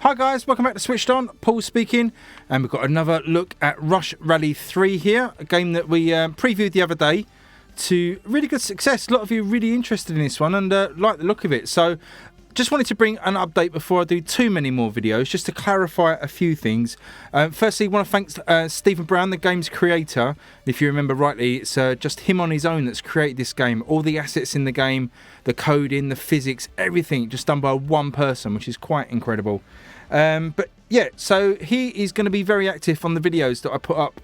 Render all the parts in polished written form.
Hi guys, welcome back to Switched On. Paul speaking, and we've got another look at Rush Rally 3 here, a game that we previewed the other day to really good success. A lot of you really interested in this one and like the look of it. So just wanted to bring an update before I do too many more videos, just to clarify a few things. Firstly, I want to thank Stephen Brown, the game's creator. If you remember rightly, it's just him on his own that's created this game. All the assets in the game, the coding, the physics, everything just done by one person, which is quite incredible. But yeah, so he is going to be very active on the videos that I put up.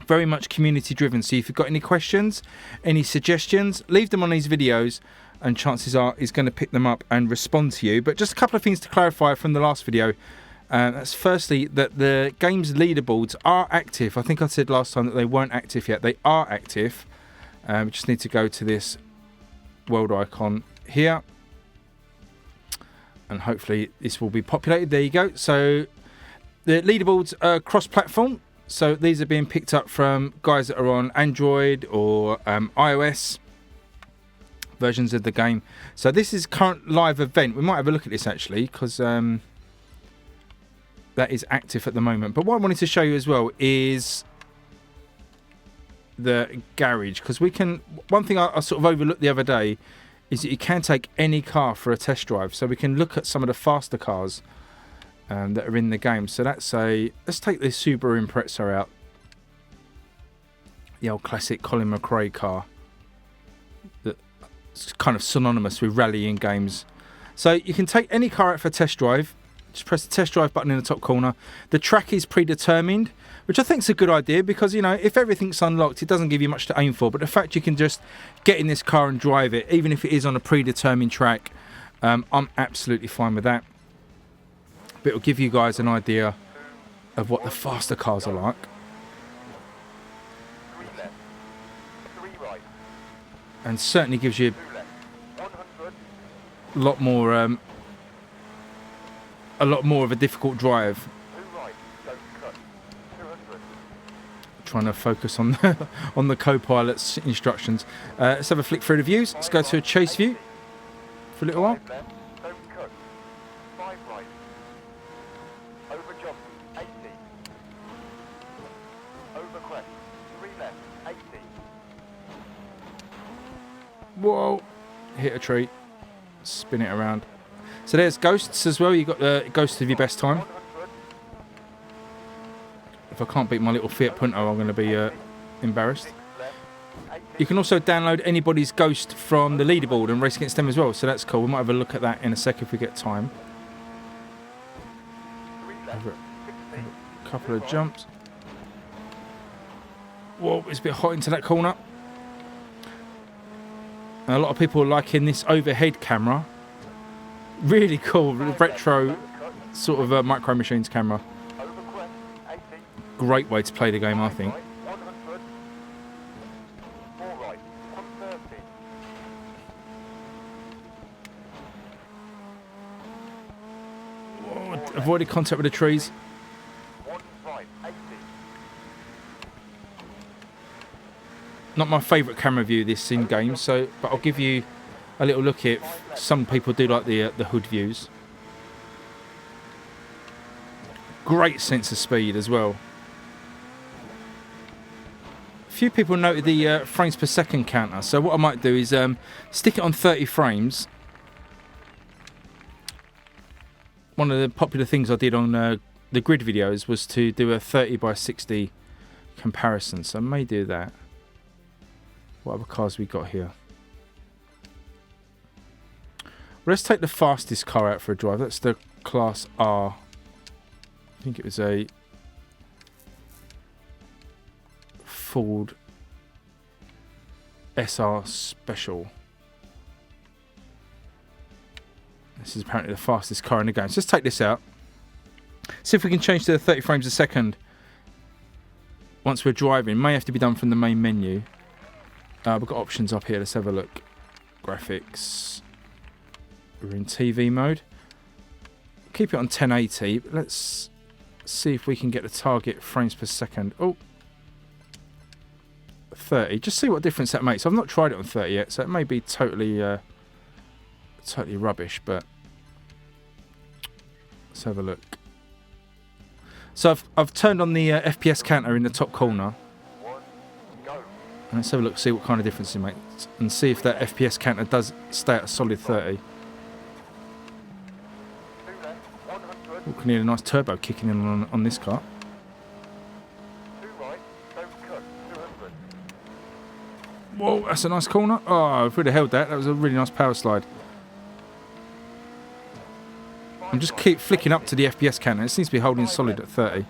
Very much community driven. So if you've got any questions, any suggestions, leave them on these videos, and chances are he's going to pick them up and respond to you. But just a couple of things to clarify from the last video. That's firstly that the game's leaderboards are active. I think I said last time that they weren't active yet. They are active. We just need to go to this world icon here, and hopefully this will be populated. There you go. So the leaderboards are cross-platform. So these are being picked up from guys that are on Android or iOS versions of the game. So this is current live event. We might have a look at this actually, because that is active at the moment. But what I wanted to show you as well is the garage, because we can, one thing I sort of overlooked the other day is that you can take any car for a test drive. So we can look at some of the faster cars that are in the game. So let's take this Subaru Impreza out, the old classic Colin McRae car that's kind of synonymous with rallying games. So you can take any car out for a test drive. Just press the test drive button in the top corner. The track is predetermined, which I think is a good idea, because, you know, if everything's unlocked, it doesn't give you much to aim for. But the fact you can just get in this car and drive it, even if it is on a predetermined track, I'm absolutely fine with that. But it'll give you guys an idea of what the faster cars are like. And certainly gives you a lot more of a difficult drive. Trying to focus on on the co-pilot's instructions. Let's have a flick through the views. Let's go to a chase view for a little while. Whoa, hit a tree, spin it around. So there's ghosts as well. You've got the ghost of your best time. If I can't beat my little Fiat Punto, I'm going to be embarrassed. You can also download anybody's ghost from the leaderboard and race against them as well. So that's cool. We might have a look at that in a sec if we get time. Over a couple of jumps. Whoa, it's a bit hot into that corner. And a lot of people are liking this overhead camera. Really cool, retro sort of Micro Machines camera. Great way to play the game, I think. Whoa, avoided contact with the trees. Not my favourite camera view this in game, so but I'll give you a little look at. Some people do like the hood views. Great sense of speed as well. A few people noted the frames per second counter, so what I might do is stick it on 30 frames. One of the popular things I did on the grid videos was to do a 30 by 60 comparison, so I may do that. What other cars we got here? Well, let's take the fastest car out for a drive. That's the Class R. I think it was a Ford SR Special. This is apparently the fastest car in the game. So let's take this out. See if we can change to 30 frames a second once we're driving. May have to be done from the main menu. We've got options up here. Let's have a look. Graphics. We're in TV mode. Keep it on 1080. Let's see if we can get the target frames per second. Oh, 30. Just see what difference that makes. I've not tried it on 30 yet, so it may be totally rubbish, but Let's have a look. So I've turned on the FPS counter in the top corner. And let's have a look, see what kind of difference it makes, and see if that FPS counter does stay at a solid 30. We can hear a nice turbo kicking in on this car. Whoa, that's a nice corner. Oh, if we'd have held that, that was a really nice power slide. And just keep flicking up to the FPS counter. It seems to be holding solid at 30.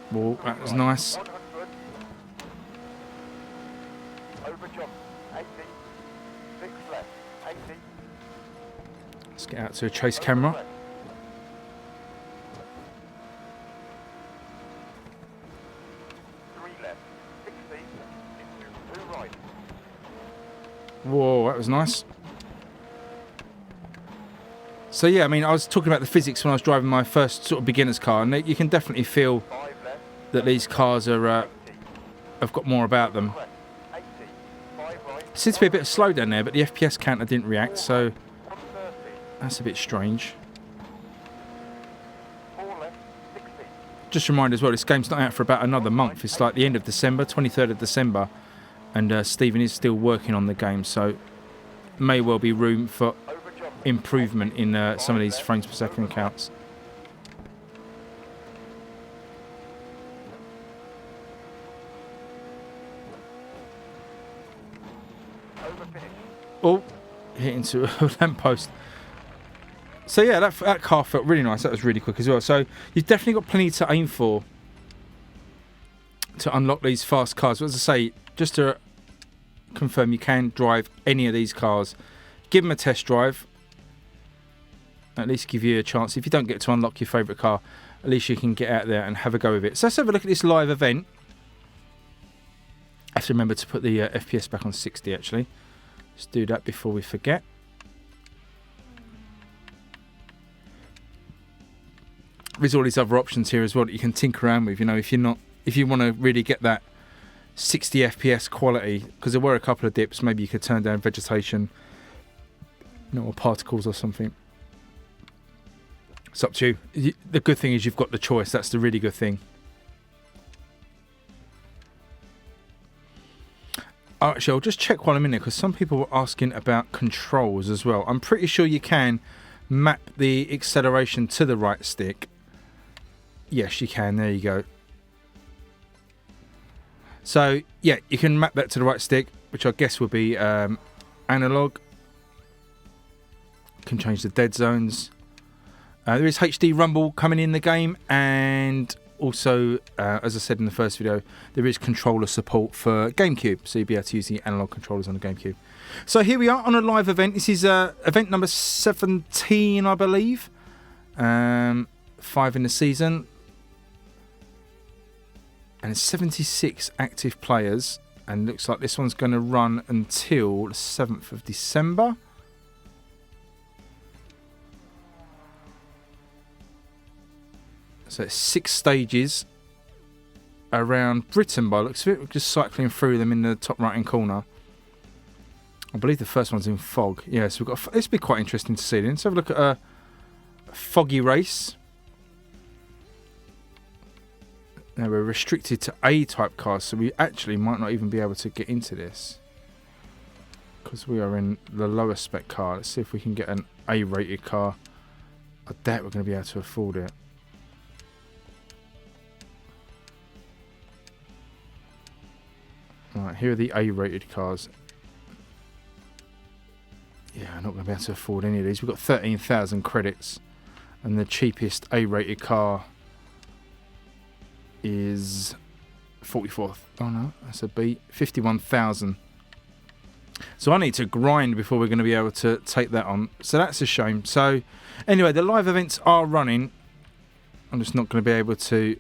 Whoa, that was nice. Let's get out to a chase camera. Whoa, that was nice. So yeah, I mean, I was talking about the physics when I was driving my first sort of beginner's car, and you can definitely feel that these cars are have got more about them. Seems to be a bit of slowdown there, but the FPS counter didn't react, so that's a bit strange. Just a reminder as well, this game's not out for about another month. It's like the end of December, 23rd of December, and Stephen is still working on the game, so may well be room for improvement in some of these frames per second counts. Oh, hit into a lamppost. So yeah, that car felt really nice. That was really quick as well. So you've definitely got plenty to aim for to unlock these fast cars. But as I say, just to confirm, you can drive any of these cars. Give them a test drive. At least give you a chance. If you don't get to unlock your favourite car, at least you can get out there and have a go with it. So let's have a look at this live event. I have to remember to put the FPS back on 60 actually. Let's do that before we forget. There's all these other options here as well that you can tinker around with. You know, if you want to really get that 60 FPS quality, because there were a couple of dips, maybe you could turn down vegetation, or particles or something. It's up to you. The good thing is you've got the choice. That's the really good thing. Actually, I'll just check while I'm in there, because some people were asking about controls as well. I'm pretty sure you can map the acceleration to the right stick. Yes, you can. There you go. So, yeah, you can map that to the right stick, which I guess would be analog. Can change the dead zones. There is HD rumble coming in the game, and also, as I said in the first video, there is controller support for GameCube, so you'll be able to use the analog controllers on the GameCube. So here we are on a live event. This is event number 17, I believe. 5 in the season. And 76 active players. And looks like this one's going to run until the 7th of December. So it's 6 stages around Britain by the looks of it. We're just cycling through them in the top right hand corner. I believe the first one's in fog. Yeah, so we've got. This will be quite interesting to see then. Let's have a look at a foggy race. Now we're restricted to A-type cars, so we actually might not even be able to get into this. Because we are in the lower spec car. Let's see if we can get an A-rated car. I doubt we're going to be able to afford it. Right, here are the A-rated cars. Yeah, I'm not going to be able to afford any of these. We've got 13,000 credits, and the cheapest A-rated car is 44th. Oh no, that's a B. 51,000. So I need to grind before we're going to be able to take that on. So that's a shame. So anyway, the live events are running. I'm just not going to be able to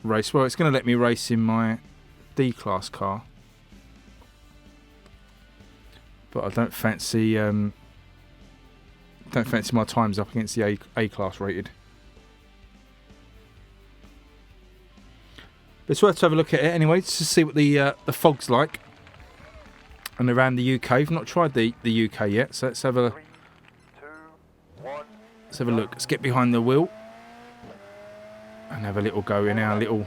race. Well, it's going to let me race in my D-class car, but I don't fancy my times up against the A-class rated. But it's worth to have a look at it anyway, just to see what the fog's like. And around the UK, I've not tried the UK yet, so let's have a look. Let's get behind the wheel and have a little go in our little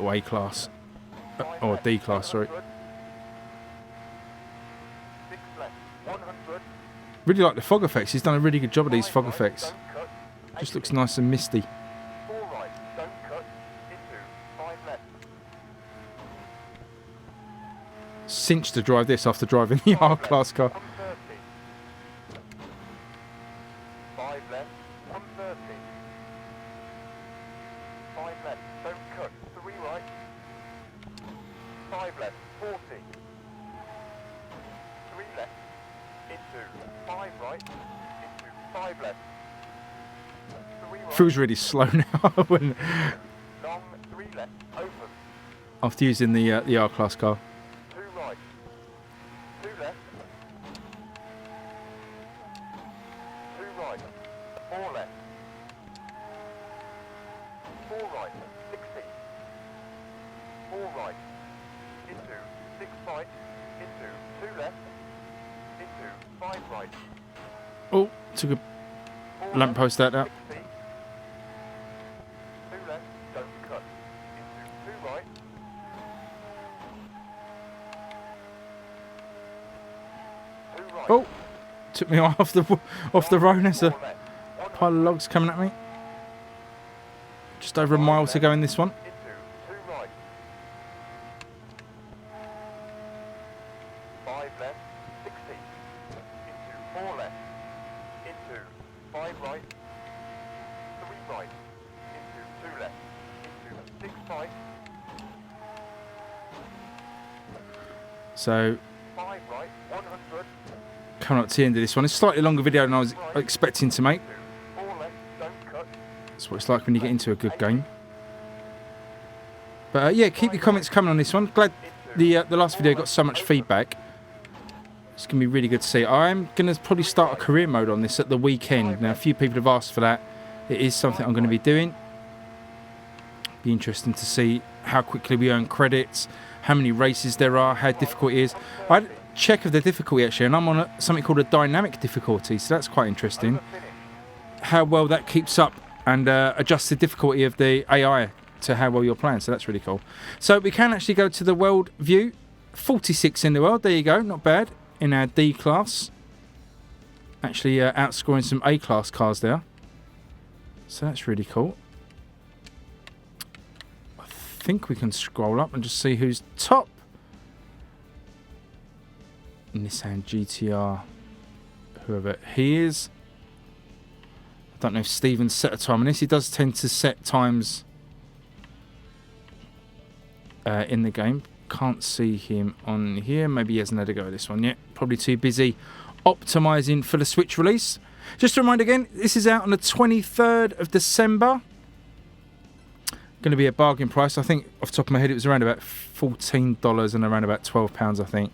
A class, or D class, sorry. Really like the fog effects. He's done a really good job of these fog effects. Just looks nice and misty. Cinch to drive this after driving the R-Class car. 5 left, 130. 5 left, don't cut, 3 right. 5 left, 40. 3 left, into 5 right, into 5 left. 3 right. Feels really slow now when Long, 3 left, open. after using the R-Class car. 2 right, 2 left. 2 right, 4 left. 4 right, 60. 4 right, into 6 right, into 2 left, into 5 right. Oh, took a 4 lamppost out now. 60. 2 left, don't cut. Into 2 right. 2 right. Oh, took me off the road. There's a 4 left. 1 pile of logs coming at me. Just over a mile to go in this one. into 2 right. 5 left, 60. Into 4 left. Into 5 right. 3 right. Into 2 left. Into 6 right. So 5 right, 100. coming up to the end of this one. It's a slightly longer video than I was expecting to make. 4 left, don't cut. That's what it's like when you get into a good game. But yeah, keep your comments coming on this one. Glad the last video got so much feedback. It's going to be really good to see. I'm going to probably start a career mode on this at the weekend. Now, a few people have asked for that. It is something I'm going to be doing. Be interesting to see how quickly we earn credits, how many races there are, how difficult it is. I check of the difficulty actually, and I'm on something called a dynamic difficulty, so that's quite interesting. How well that keeps up and adjusts the difficulty of the AI to how well you're playing, so that's really cool. So we can actually go to the world view. 46 in the world, there you go, not bad, in our D class. Actually outscoring some A class cars there, so that's really cool. I think we can scroll up and just see who's top. Nissan GTR, whoever he is. I don't know if Steven's set a time on this. He does tend to set times in the game. Can't see him on here. Maybe he hasn't had a go at this one yet. Probably too busy optimizing for the Switch release. Just a reminder again, this is out on the 23rd of December. Going to be a bargain price. I think off the top of my head it was around about $14 and around about £12, I think.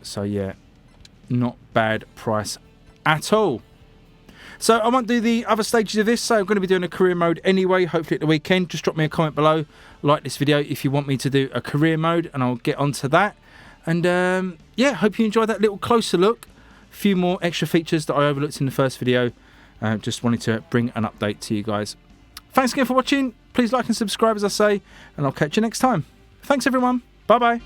So yeah, not bad price at all. So I won't do the other stages of this, so I'm going to be doing a career mode anyway, hopefully at the weekend. Just drop me a comment below, like this video if you want me to do a career mode, and I'll get onto that. And yeah, hope you enjoyed that little closer look. A few more extra features that I overlooked in the first video. Just wanted to bring an update to you guys. Thanks again for watching. Please like and subscribe as I say, and I'll catch you next time. Thanks everyone. Bye bye.